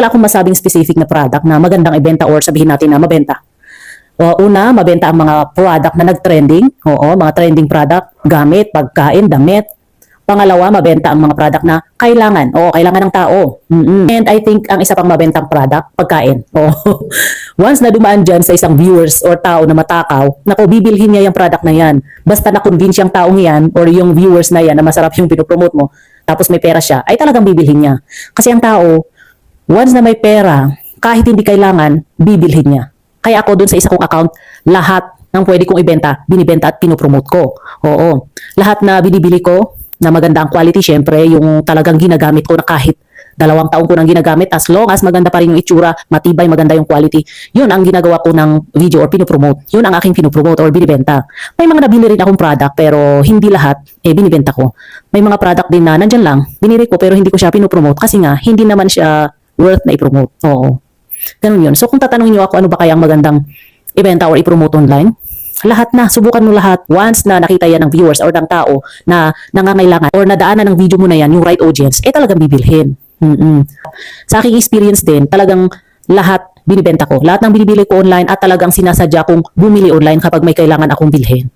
wala akong masabing specific na product na magandang ibenta or sabihin natin na mabenta. Una, mabenta ang mga product na nag-trending. Oo, mga trending product, gamit, pagkain, damit. Pangalawa, mabenta ang mga product na kailangan. Oo, kailangan ng tao. And I think ang isa pang mabentang product, pagkain. Oo. Once na dumaan dyan sa isang viewers or tao na matakaw, naku, bibilhin niya yung product na yan. Basta na-convince yung taong yan or yung viewers na yan na masarap yung pinopromote mo, tapos may pera siya, ay talagang bibilhin niya. Kasi ang tao, once na may pera, kahit hindi kailangan, bibilhin niya. Kaya ako dun sa isa kong account, lahat ng pwede kong ibenta, binibenta at pinopromote ko. Oo. Lahat na binibili ko, na maganda ang quality, syempre, yung talagang ginagamit ko na kahit 2 taon ko nang ginagamit, as long as maganda pa rin yung itsura, matibay, maganda yung quality, yun ang ginagawa ko ng video or pinopromote. Yun ang aking pinopromote or binibenta. May mga nabili rin akong product, pero hindi lahat, binibenta ko. May mga product din na nandyan lang, binili ko, pero hindi ko siya pinopromote kasi nga, hindi naman siya worth na ipromote. Oo. Ganun yun. So kung tatanungin nyo ako ano ba kaya ang magandang ibenta or ipromote online, lahat na, subukan mo lahat. Once na nakita yan ng viewers or ng tao na nangangailangan or nadaanan ng video mo na yan, yung right audience, talagang bibilhin. Sa aking experience din, talagang lahat binibenta ko. Lahat ng binibili ko online at talagang sinasadya kong bumili online kapag may kailangan akong bilhin.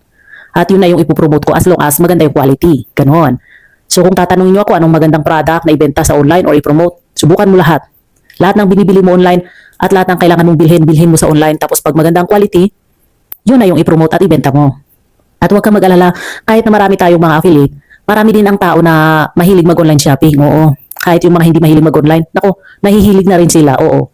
At yun na yung ipopromote ko as long as maganda yung quality. Ganon. So kung tatanungin nyo ako anong magandang product na ibenta sa online or ipromote, subukan mo lahat. Lahat ng binibili mo online at lahat ng kailangan mong bilhin mo sa online. Tapos pag magandang quality, yun na yung ipromote at ibenta mo. At huwag kang mag-alala, kahit na marami tayong mga affiliate, marami din ang tao na mahilig mag-online shopping. Oo. Kahit yung mga hindi mahilig mag-online, nako, nahihilig na rin sila. Oo.